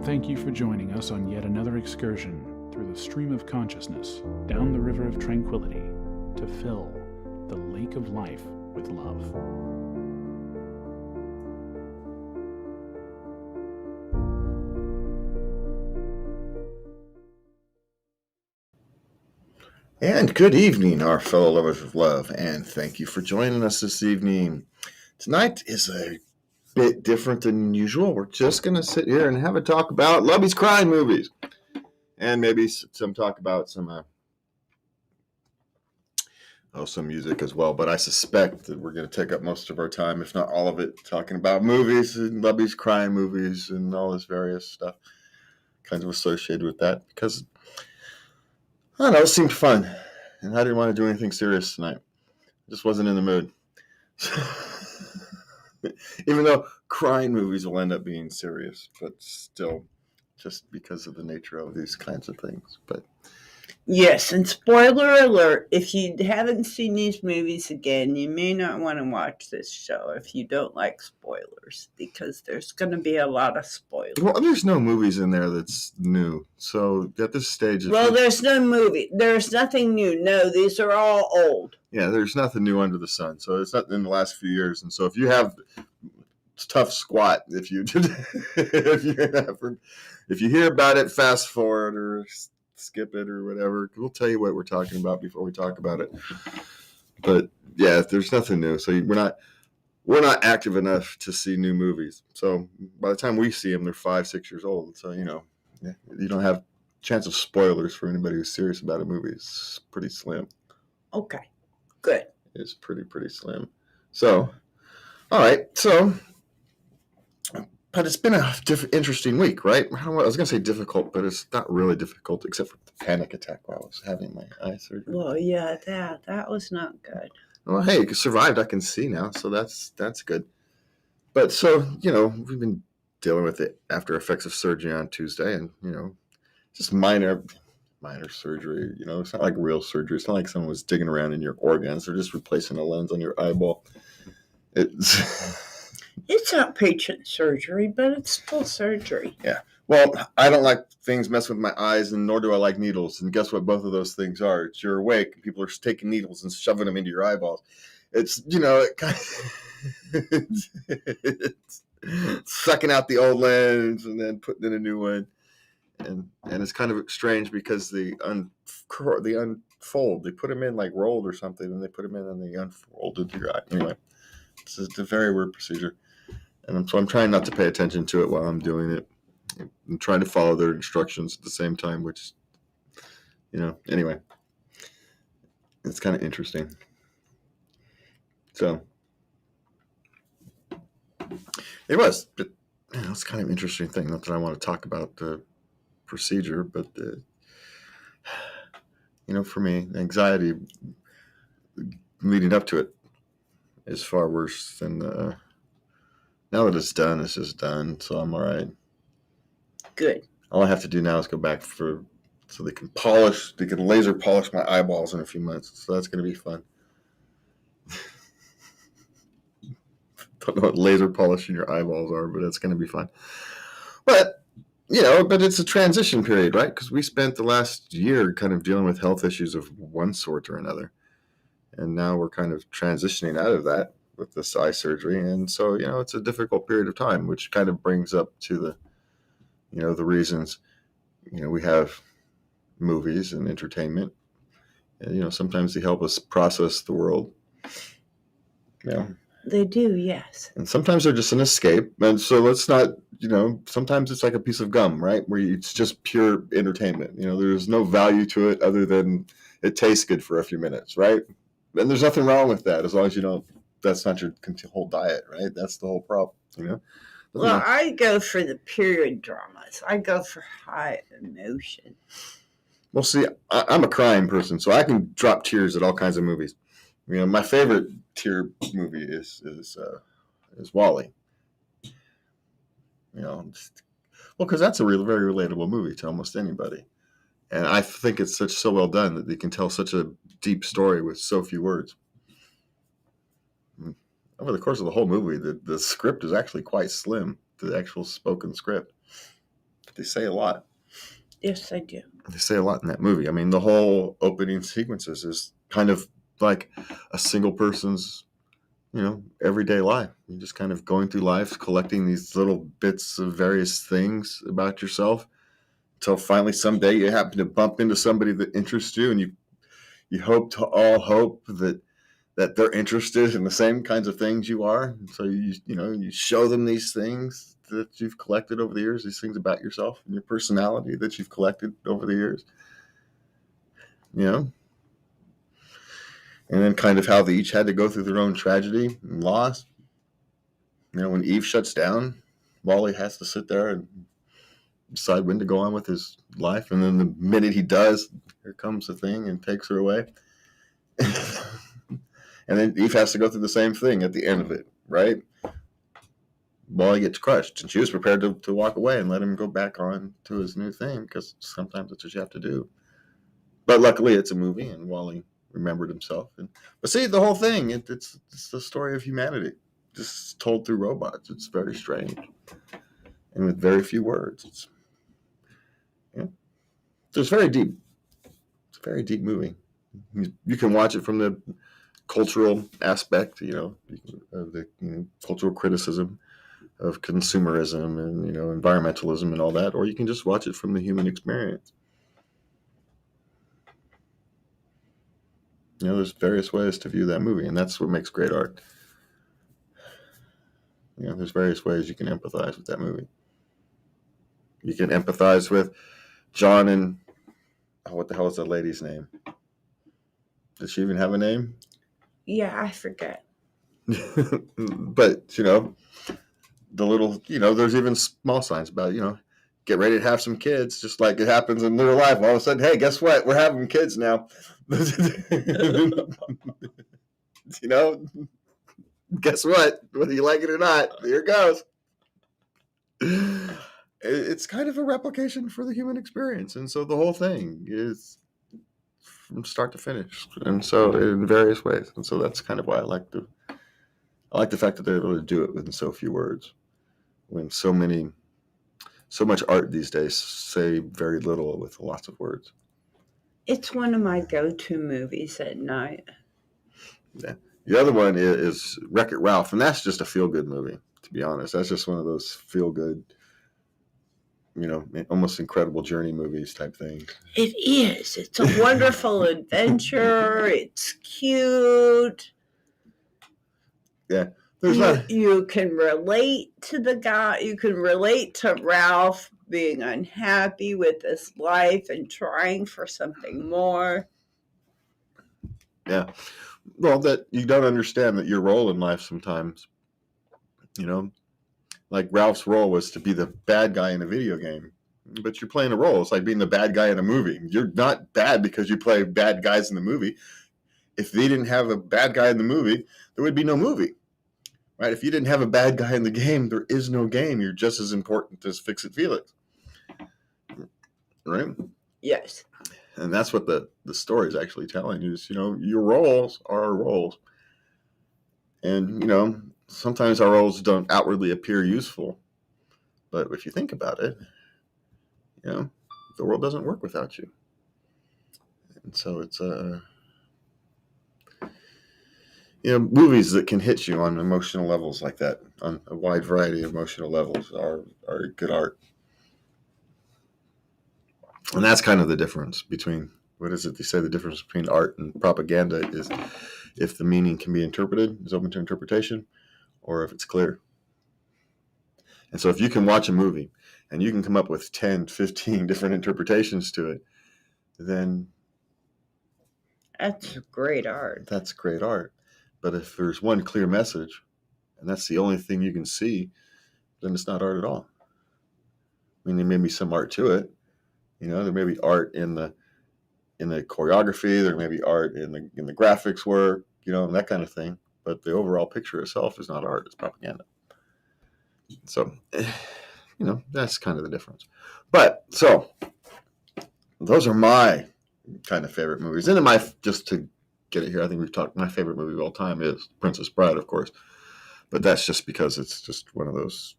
Thank you for joining us on yet another excursion through the stream of consciousness, down the river of tranquility, to fill the lake of life with love. And good evening, our fellow lovers of love, and thank you for joining us this evening. Tonight is a bit different than usual. We're just going to sit here and have a talk about Lubby's crime movies, and maybe some talk about some music as well. But I suspect that we're going to take up most of our time, if not all of it, talking about movies and Lubby's crime movies and all this various stuff kind of associated with that, because I don't know, it seemed fun, and I didn't want to do anything serious tonight. I just wasn't in the mood. Even though crime movies will end up being serious, but still, just because of the nature of these kinds of things. But yes, and spoiler alert, if you haven't seen these movies again, you may not want to watch this show if you don't like spoilers, because there's going to be a lot of spoilers. Well, there's no movies in there that's new. So at this stage... Well, there's no movie. There's nothing new. No, these are all old. Yeah, there's nothing new under the sun. So it's not in the last few years. And so if you have tough squat, if you hear about it, fast forward or skip it or whatever, we'll tell you what we're talking about before we talk about it. But yeah, there's nothing new. So we're not active enough to see new movies. So by the time we see them, they're 5-6 years old. So, you don't have chance of spoilers for anybody who's serious about a movie. It's pretty slim. Okay, good. It's pretty slim. So, all right. So, but it's been an interesting week, right? I was going to say difficult, but it's not really difficult except for the panic attack while I was having my eye surgery. Well, yeah, that was not good. Well, hey, you survived. I can see now, so that's good. But so, we've been dealing with the after effects of surgery on Tuesday, and, just minor surgery. It's not like real surgery. It's not like someone was digging around in your organs. They're just replacing a lens on your eyeball. It's outpatient surgery, but it's still surgery. Yeah. Well, I don't like things messing with my eyes, and nor do I like needles. And guess what both of those things are? It's you're awake, and people are taking needles and shoving them into your eyeballs. It's, it kind of it's sucking out the old lens and then putting in a new one. And it's kind of strange because they unfold. They put them in like rolled or something, and they put them in and they unfold into your eye. Anyway, it's a very weird procedure. And so I'm trying not to pay attention to it while I'm doing it. I'm trying to follow their instructions at the same time, which, anyway, it's kind of interesting. So it was, but it's kind of an interesting thing. Not that I want to talk about the procedure, but, for me, anxiety leading up to it is far worse than now that it's done, it's just done. So I'm all right. Good. All I have to do now is go back so they can laser polish my eyeballs in a few months. So that's going to be fun. Don't know what laser polishing your eyeballs are, but it's going to be fun. But, but it's a transition period, right? Because we spent the last year kind of dealing with health issues of one sort or another. And now we're kind of transitioning out of that with this eye surgery. And so, it's a difficult period of time, which kind of brings up to the reasons, we have movies and entertainment. And, sometimes they help us process the world. They do, yes. And sometimes they're just an escape. And so let's not, sometimes it's like a piece of gum, right? Where it's just pure entertainment. There's no value to it other than it tastes good for a few minutes, right? And there's nothing wrong with that as long as that's not your whole diet, right? That's the whole problem, Well, I go for the period dramas. I go for high emotion. Well, see, I'm a crying person, so I can drop tears at all kinds of movies. My favorite tear movie is Wall-E. Because that's a very relatable movie to almost anybody. And I think it's so well done that they can tell such a deep story with so few words. Over the course of the whole movie, the script is actually quite slim, the actual spoken script. But they say a lot. Yes, I do. They say a lot in that movie. I mean, the whole opening sequences is kind of like a single person's, everyday life. You're just kind of going through life, collecting these little bits of various things about yourself until finally someday you happen to bump into somebody that interests you, and you hope that they're interested in the same kinds of things you are. And so you show them these things that you've collected over the years, these things about yourself and your personality that you've collected over the years. And then kind of how they each had to go through their own tragedy and loss. When Eve shuts down, Wally has to sit there and decide when to go on with his life. And then the minute he does, here comes the thing and takes her away. And then Eve has to go through the same thing at the end of it, right? Wally gets crushed, and she was prepared to walk away and let him go back on to his new thing, because sometimes that's what you have to do. But luckily, it's a movie, and Wally remembered himself. But see, the whole thing, it's the story of humanity, just told through robots. It's very strange, and with very few words. It's very deep. It's a very deep movie. You can watch it from the cultural aspect, of the cultural criticism of consumerism and environmentalism and all that, or you can just watch it from the human experience. There's various ways to view that movie, and that's what makes great art. There's various ways you can empathize with that movie. You can empathize with John and what the hell is that lady's name? Does she even have a name? Yeah, I forget. But the little, there's even small signs about, get ready to have some kids, just like it happens in real life. All of a sudden, hey, guess what? We're having kids now. Guess what? Whether you like it or not, here it goes. It's kind of a replication for the human experience. And so the whole thing is from start to finish. And so in various ways. And so that's kind of why I like the fact that they're able to do it within so few words. When so much art these days say very little with lots of words. It's one of my go-to movies at night. Yeah. The other one is Wreck-It Ralph, and that's just a feel-good movie, to be honest. That's just one of those feel-good, almost incredible journey movies type things. It is. It's a wonderful adventure. It's cute. Yeah. You can relate to the guy. You can relate to Ralph being unhappy with his life and trying for something more. Yeah. Well, that you don't understand that your role in life sometimes, like Ralph's role was to be the bad guy in a video game, but you're playing a role. It's like being the bad guy in a movie. You're not bad because you play bad guys in the movie. If they didn't have a bad guy in the movie, there would be no movie. Right? If you didn't have a bad guy in the game, there is no game. You're just as important as Fix-It Felix. Right? Yes. And that's what the story is actually telling you is, your roles are roles. And, sometimes our roles don't outwardly appear useful. But if you think about it, the world doesn't work without you. And so it's movies that can hit you on emotional levels like that, on a wide variety of emotional levels, are good art. And that's kind of the difference between, what is it they say the difference between art and propaganda is if the meaning can be interpreted, is open to interpretation, or if it's clear. And so if you can watch a movie and you can come up with 10, 15 different interpretations to it, then that's great art. That's great art. But if there's one clear message, and that's the only thing you can see, then it's not art at all. I mean, there may be some art to it. There may be art in the choreography. There may be art in the graphics work. And that kind of thing. But the overall picture itself is not art; it's propaganda. So, that's kind of the difference. But so, those are my kind of favorite movies. And then just to get it here, I think we've talked. My favorite movie of all time is Princess Bride, of course. But that's just because it's just one of those.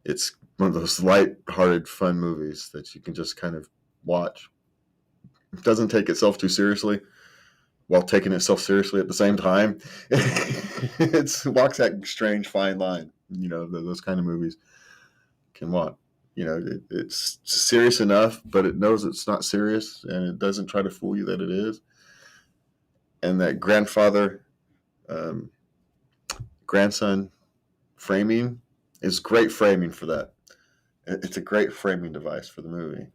It's one of those light-hearted, fun movies that you can just kind of watch. It doesn't take itself too seriously while taking itself seriously at the same time. It walks that strange fine line. Those kind of movies can walk. It's serious enough, but it knows it's not serious, and it doesn't try to fool you that it is. And that grandfather, grandson framing is great framing for that. It's a great framing device for the movie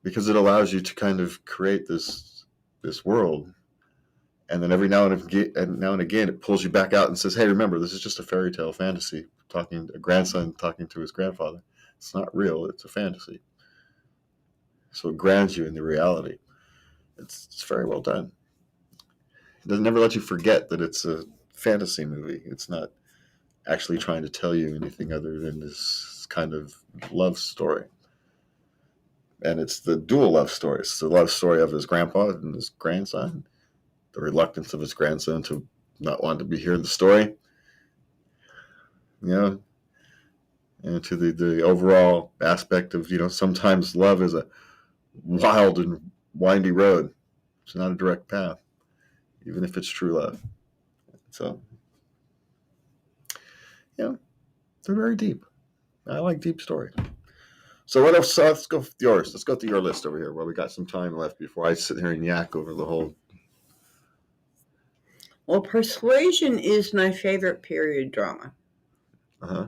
because it allows you to kind of create this world, and then every now and again it pulls you back out and says, "Hey, remember, this is just a fairy tale fantasy. A grandson talking to his grandfather. It's not real. It's a fantasy." So it grounds you in the reality. It's very well done. It doesn't never let you forget that it's a fantasy movie. It's not actually trying to tell you anything other than this kind of love story. And it's the dual love story. It's the love story of his grandpa and his grandson, the reluctance of his grandson to not want to be hearing the story, and to the overall aspect of, sometimes love is a wild and windy road. It's not a direct path, even if it's true love. So, they're very deep. I like deep stories. So what else? Let's go with yours. Let's go through your list over here while we got some time left before I sit here and yak over the whole. Well, Persuasion is my favorite period drama. Uh-huh.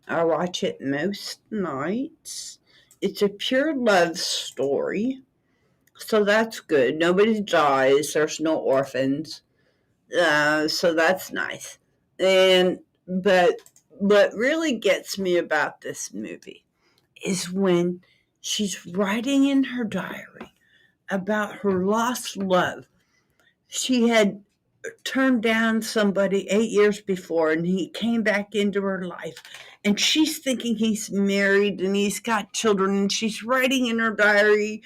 I watch it most nights. It's a pure love story, so that's good. Nobody dies. There's no orphans, so that's nice. But what really gets me about this movie is when she's writing in her diary about her lost love. She had turned down somebody 8 years before, and he came back into her life, and she's thinking he's married and he's got children, and she's writing in her diary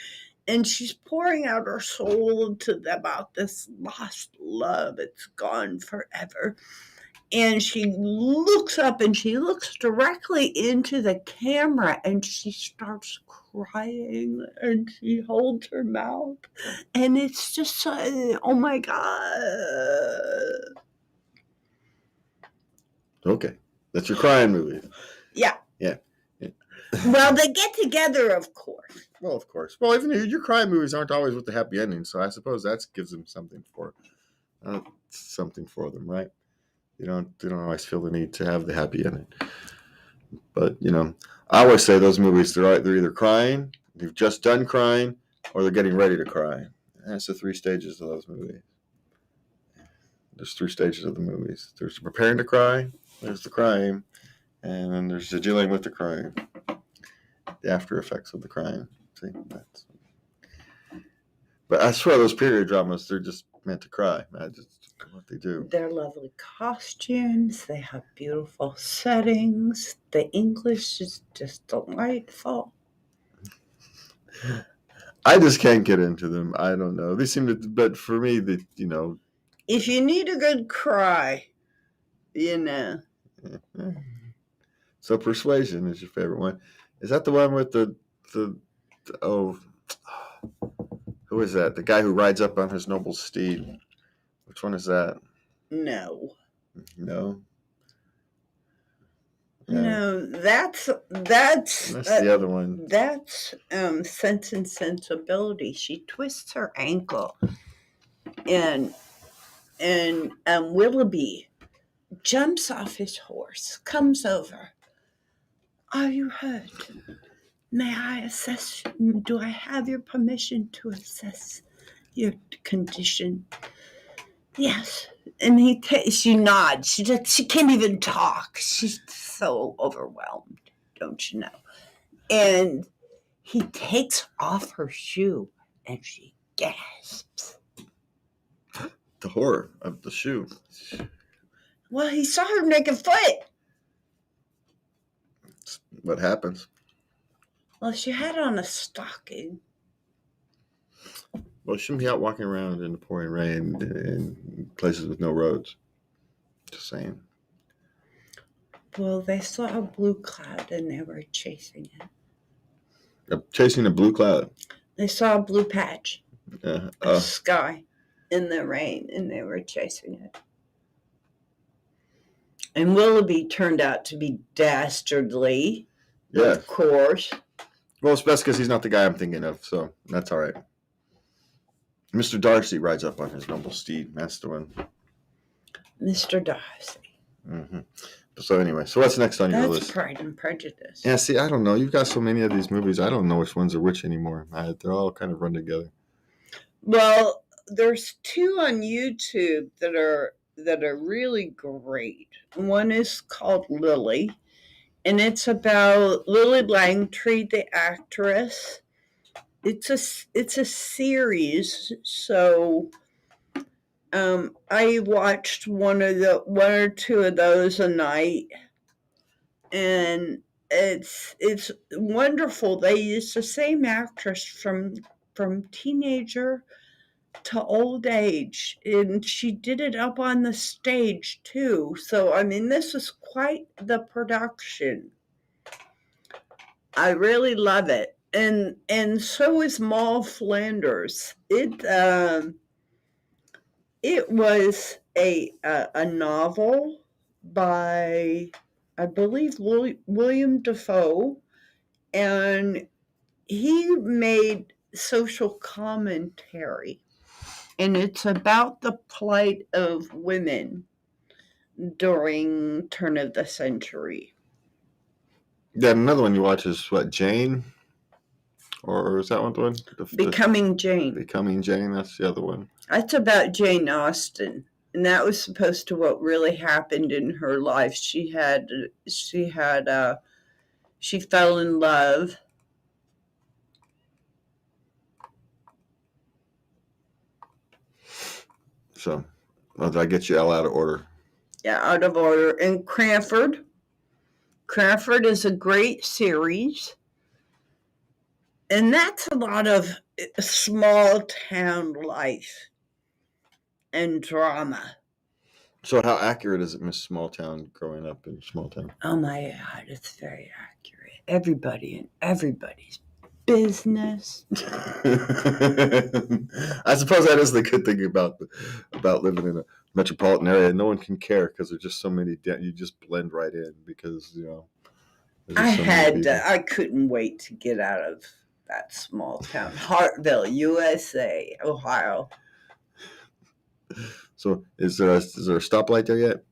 and she's pouring out her soul about this lost love. It's gone forever. And she looks up and she looks directly into the camera and she starts crying and she holds her mouth. And it's just, oh my God. Okay. That's your crying movie. Yeah. Yeah. Well, they get together, of course. Well, of course. Well, even your crime movies aren't always with the happy ending, so I suppose that gives them something for them, right? They don't always feel the need to have the happy ending. But I always say those movies they're either crying, they've just done crying, or they're getting ready to cry. And that's the 3 stages of those movies. There's 3 stages of the movies. There's preparing to cry, there's the crying, and then there's the dealing with the crying. The after effects of the crying. See, but I swear those period dramas, they're just meant to cry. That's just what they do. They're lovely costumes. They have beautiful settings. The English is just delightful. I just can't get into them. I don't know. They seem to, but for me, if you need a good cry, So Persuasion is your favorite one. Is that the one with the who is that? The guy who rides up on his noble steed. Which one is that? No. No. No, that's the other one. That's Sense and Sensibility. She twists her ankle, and Willoughby jumps off his horse, comes over. Are you hurt? May I assess? Do I have your permission to assess your condition? Yes. And she nods. She can't even talk. She's so overwhelmed, don't you know? And he takes off her shoe, and she gasps. The horror of the shoe. Well, he saw her naked foot. What happens? Well, she had on a stocking. Well, she shouldn't be out walking around in the pouring rain in places with no roads. Just saying. Well, they saw a blue cloud and they were chasing it. Chasing a blue cloud. They saw a blue patch of Uh, sky in the rain and they were chasing it. And Willoughby turned out to be dastardly, yeah. of course. Well, it's best because he's not the guy I'm thinking of, so that's all right. Mr. Darcy rides up on his noble steed. That's the one. Mr. Darcy. Mm-hmm. So anyway, so what's next on your That's list? Pride and Prejudice. Yeah, see, I don't know. You've got so many of these movies. I don't know which ones are which anymore. They're all kind of run together. Well, there's two on YouTube that are really great. One is called Lily, and it's about Lily Langtry, the actress. It's a series, so I watched one or two of those a night, and it's wonderful. They use the same actress from teenager to old age, and she did it up on the stage too. So I mean, this is quite the production. I really love it, and so is Moll Flanders. It was a novel by, I believe, William Defoe, and he made social commentary, and it's about the plight of women during turn of the century. Yeah, another one you watch is what, Jane? Or is that one the one? Becoming Jane. Becoming Jane, that's the other one. That's about Jane Austen, and that was supposed to what really happened in her life. She fell in love. So, did I get you all out of order? Yeah, out of order. And Cranford is a great series, and that's a lot of small town life and drama. So how accurate is it, Miss Small Town, growing up in small town? Oh my God, it's very accurate. Everybody and everybody's business. I suppose that is the good thing about living in a metropolitan area. No one can care because there's just so many. You just blend right in because I couldn't wait to get out of that small town, Hartville, USA, Ohio. So is there a stoplight there yet?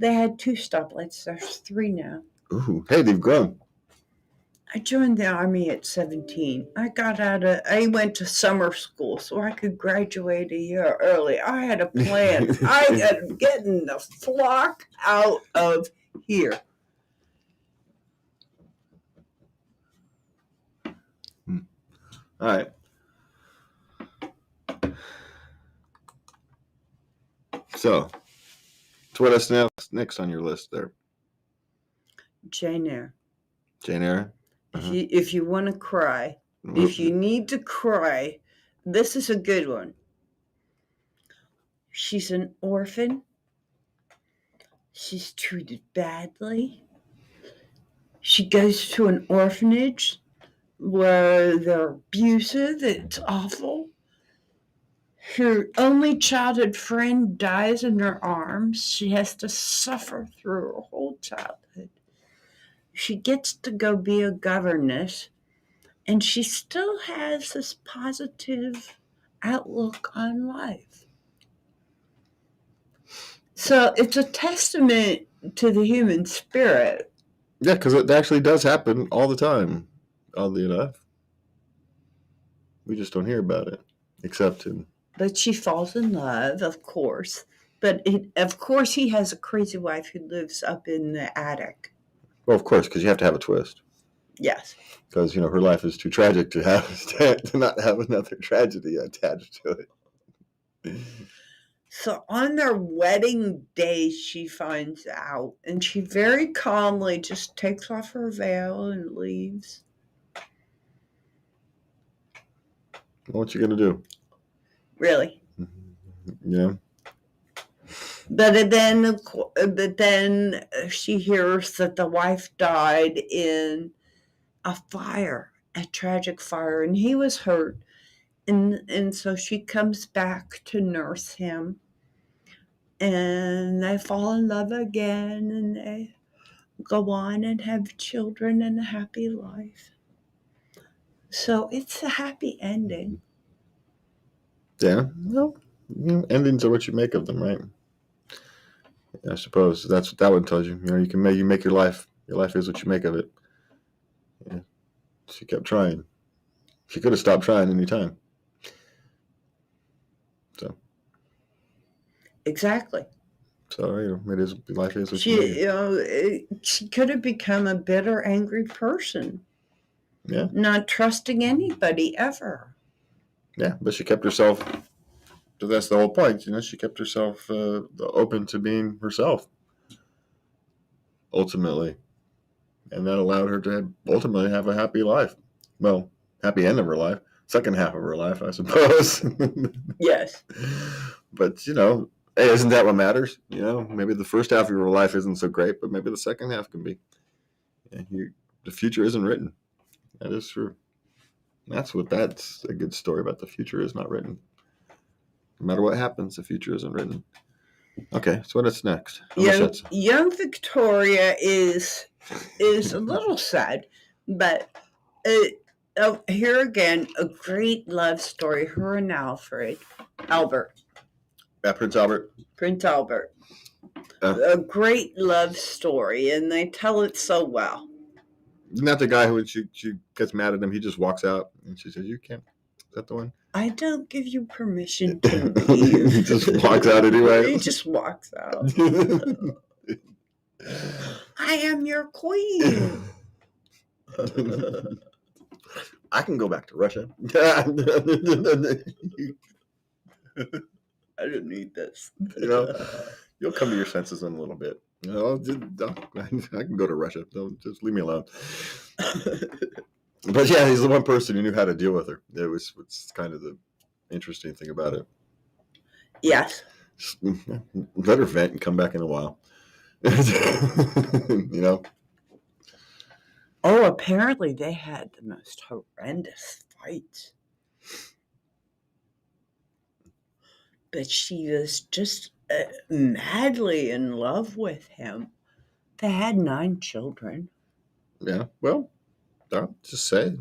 They had 2 stoplights. There's 3 now. Ooh, hey, they've grown. I joined the Army at 17. I went to summer school so I could graduate a year early. I had a plan. I had getting the flock out of here. All right. So what else next on your list there? Jane Eyre. Jane Eyre? Uh-huh. If you want to cry, if you need to cry, this is a good one. She's an orphan. She's treated badly. She goes to an orphanage where they're abusive. It's awful. Her only childhood friend dies in her arms. She has to suffer through her whole childhood. She gets to go be a governess, and she still has this positive outlook on life. So it's a testament to the human spirit. Yeah, because it actually does happen all the time, oddly enough. We just don't hear about it, except in... But she falls in love, of course. But of course he has a crazy wife who lives up in the attic. Well, of course, because you have to have a twist. Yes. Because, her life is too tragic to not have another tragedy attached to it. So on their wedding day, she finds out, and she very calmly just takes off her veil and leaves. What you gonna do? Really? Yeah. But then she hears that the wife died in a fire, a tragic fire, and he was hurt. And so she comes back to nurse him, and they fall in love again, and they go on and have children and a happy life. So it's a happy ending. Yeah. Well, endings are what you make of them, right? I suppose that's what that one tells you. You make your life. Your life is what you make of it. Yeah. She kept trying. She could have stopped trying any time. So. Exactly. So it is. Life is what you make it. She could have become a bitter, angry person. Yeah. Not trusting anybody ever. Yeah, but she kept herself. So that's the whole point. She kept herself open to being herself. Ultimately, and that allowed her to ultimately have a happy life. Well, happy end of her life. Second half of her life, I suppose. Yes. But hey, isn't that what matters? Maybe the first half of your life isn't so great, but maybe the second half can be. The future isn't written. That is true. That's a good story about. The future is not written. No matter what happens, the future isn't written. Okay, so what's next? Young Victoria is a little sad, but here again, a great love story. Her and Albert. Yeah, Prince Albert. Prince Albert. A great love story, and they tell it so well. Isn't that the guy who, when she gets mad at him, he just walks out, and she says, "You can't." Is that the one? I don't give you permission to leave. He just walks out anyway. He just walks out. I am your queen. I can go back to Russia. I didn't need this. You'll come to your senses in a little bit. I can go to Russia. Don't just leave me alone. But yeah, he's the one person who knew how to deal with her. It's kind of the interesting thing about it. Yes. Just let her vent and come back in a while. Oh, apparently they had the most horrendous fights. But she was just madly in love with him. They had 9 children. Yeah, well, I'll just say.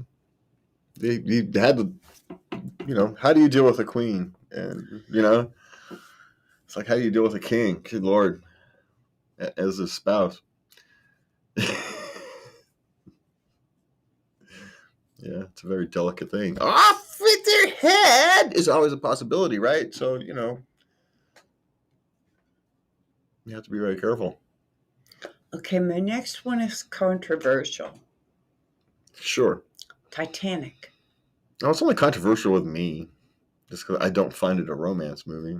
He had the, how do you deal with a queen? And, it's like, how do you deal with a king? Good Lord, as a spouse. Yeah, it's a very delicate thing. Off with their head is always a possibility, right? So, you have to be very careful. Okay, my next one is controversial. Sure. Titanic. No, it's only controversial with me, just because I don't find it a romance movie.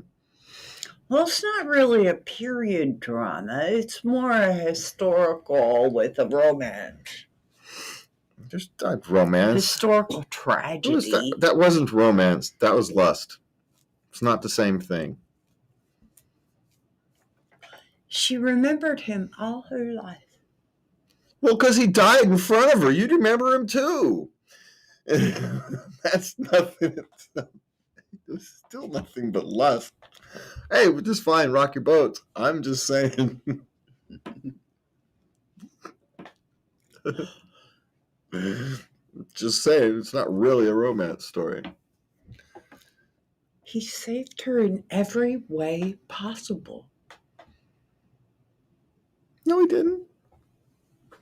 Well, it's not really a period drama. It's more a historical with a romance. Just not romance. Historical tragedy. That wasn't romance. That was lust. It's not the same thing. She remembered him all her life. Well, because he died in front of her. You'd remember him too. That's nothing. It's still nothing but lust. Hey, we're just fine. Rock your boat. I'm just saying. Just saying, it's not really a romance story. He saved her in every way possible. No, he didn't.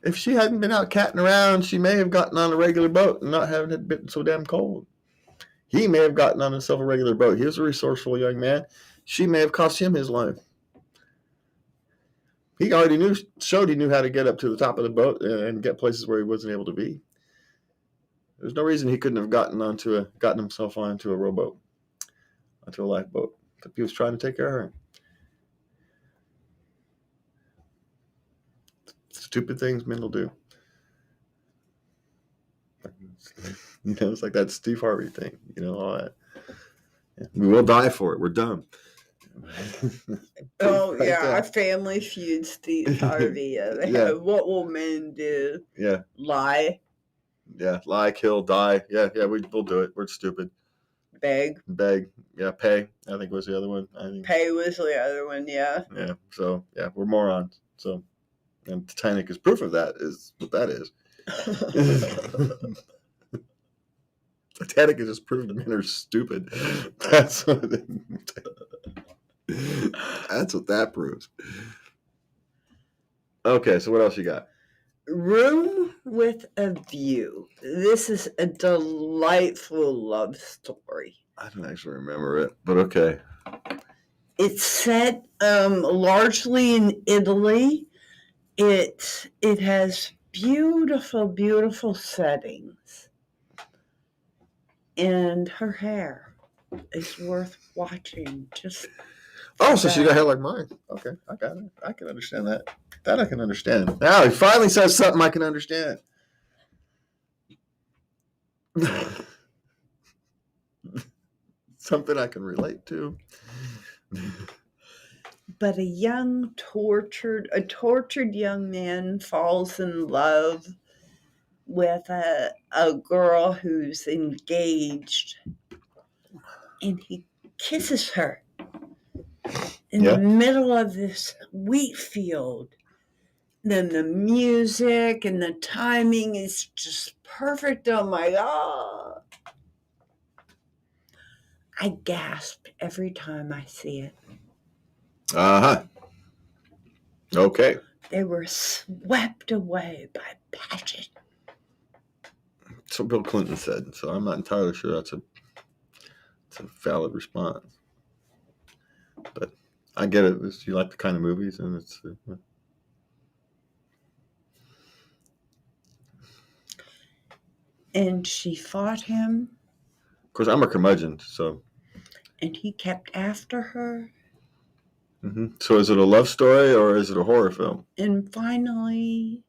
If she hadn't been out catting around, she may have gotten on a regular boat and not having it been so damn cold. He may have gotten on himself a regular boat. He was a resourceful young man. She may have cost him his life. He already showed he knew how to get up to the top of the boat and get places where he wasn't able to be. There's no reason he couldn't have gotten himself onto a rowboat, onto a lifeboat. If he was trying to take care of her. Stupid things men will do. It's like that Steve Harvey thing. All that. Yeah. We will die for it. We're dumb. Oh, Right yeah, there. our Family Feud, Steve Harvey. They Yeah. have What Will Men Do? Yeah. Lie, Yeah. Lie, kill, die. Yeah. Yeah. We'll do it. We're stupid. Beg. Beg. Yeah. Pay, I think was the other one. I think. Pay was the other one, yeah. Yeah. So, yeah, we're morons. So, and Titanic is proof of that, is what that is. Titanic is just proof the men are stupid. That's what that's what that proves. Okay, so what else you got? Room with a View. This is a delightful love story. I don't actually remember it, but okay. It's set largely in Italy. It has beautiful, beautiful settings. And her hair is worth watching. Just Oh, so she got hair like mine. Okay, I got it. I can understand that. That I can understand. Now he finally says something I can understand. Something I can relate to. But a tortured young man falls in love with a girl who's engaged, and he kisses her in the middle of this wheat field. Then the music and the timing is just perfect. Oh my God. I gasp every time I see it. Uh-huh. Okay. They were swept away by passion. That's what Bill Clinton said, so I'm not entirely sure that's a valid response. But I get it. You like the kind of movies, and it's... And she fought him. Of course, I'm a curmudgeon, so... And he kept after her. Mm-hmm. So is it a love story, or is it a horror film? And finally,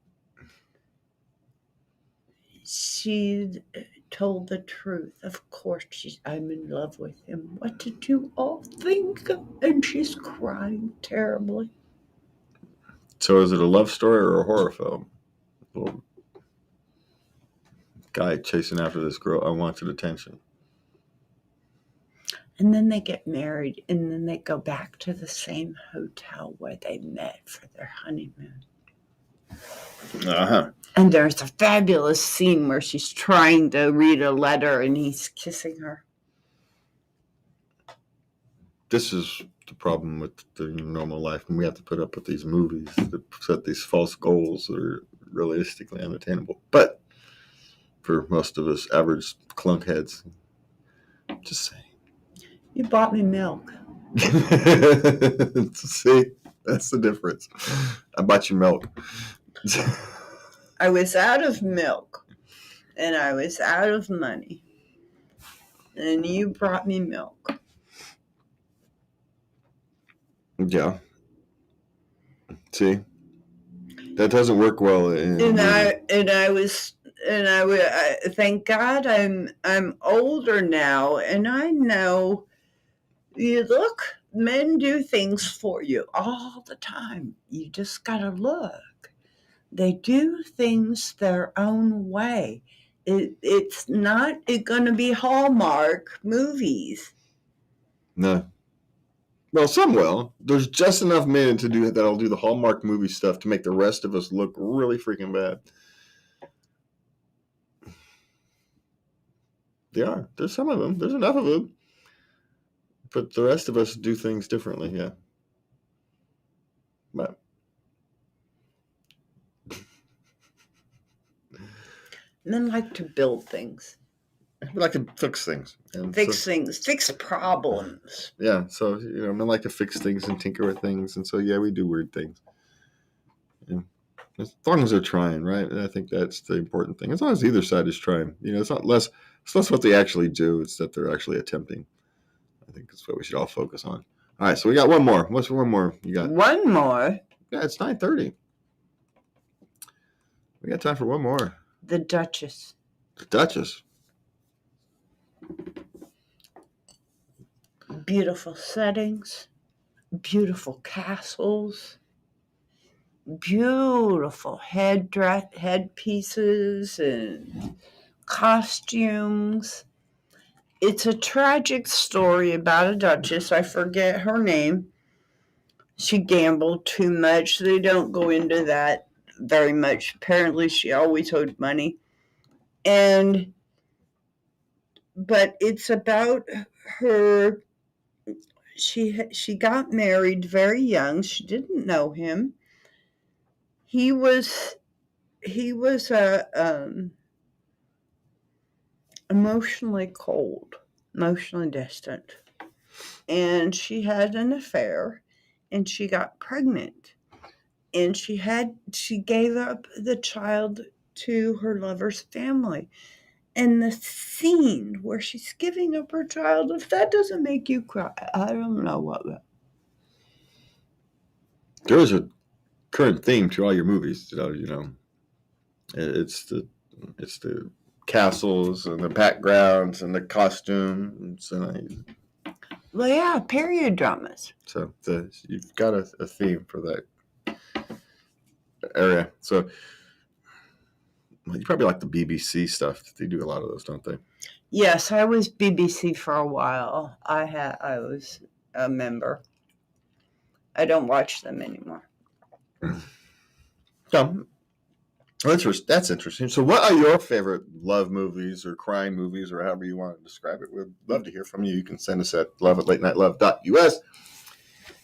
she told the truth. Of course, I'm in love with him. What did you all think? And she's crying terribly. So is it a love story or a horror film? Well, guy chasing after this girl, unwanted attention. And then they get married, and then they go back to the same hotel where they met for their honeymoon. Uh-huh. And there's a fabulous scene where she's trying to read a letter and he's kissing her. This is the problem with the normal life, and we have to put up with these movies that set these false goals that are realistically unattainable. But for most of us average clunk heads, just saying. You bought me milk. See, that's the difference. I bought you milk. I was out of milk, and I was out of money, and you brought me milk. Yeah. See, that doesn't work well. Thank God I'm older now, and I know. You look, men do things for you all the time. You just gotta look. They do things their own way. It's not going to be Hallmark movies. No. Well, some will. There's just enough men to do that'll do the Hallmark movie stuff to make the rest of us look really freaking bad. They are. There's some of them. There's enough of them. But the rest of us do things differently, yeah. But Men like to build things. we like to fix things. Fix problems. Yeah, so, men like to fix things and tinker with things. And so, yeah, we do weird things. Yeah. As long as they're trying, right? And I think that's the important thing. As long as either side is trying. It's less what they actually do. It's that they're actually attempting. I think that's what we should all focus on. All right, so we got one more. What's one more you got? One more? Yeah, it's 9:30. We got time for one more. The Duchess. The Duchess. Beautiful settings. beautiful castles, beautiful headpieces and costumes. It's a tragic story about a duchess. I forget her name. She gambled too much. They don't go into that very much. Apparently, she always owed money. But it's about her. She got married very young. She didn't know him. He was emotionally cold, emotionally distant, and she had an affair, and she got pregnant, and she gave up the child to her lover's family. And the scene where she's giving up her child, if that doesn't make you cry, I don't know what will. There is a current theme to all your movies. It's the castles and the backgrounds and the costumes and Well, yeah, period dramas. so you've got a theme for that area. So you probably like the BBC stuff. They do a lot of those, don't they? Yes, I was BBC for a while. I was a member. I don't watch them anymore. That's interesting. So what are your favorite love movies or crime movies or however you want to describe it? We'd love to hear from you. You can send us at love@latenightLove.us.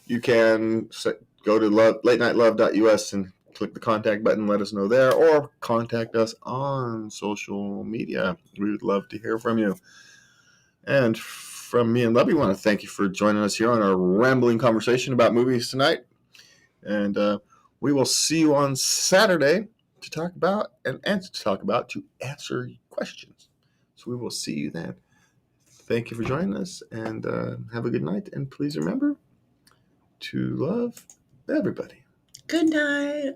You can go to latenightLove.us and click the contact button, let us know there, or contact us on social media. We would love to hear from you. And from me and Lubby, we want to thank you for joining us here on our rambling conversation about movies tonight. And we will see you on Saturday to talk about to answer questions. So we will see you then. Thank you for joining us, and have a good night. And please remember to love everybody. Good night.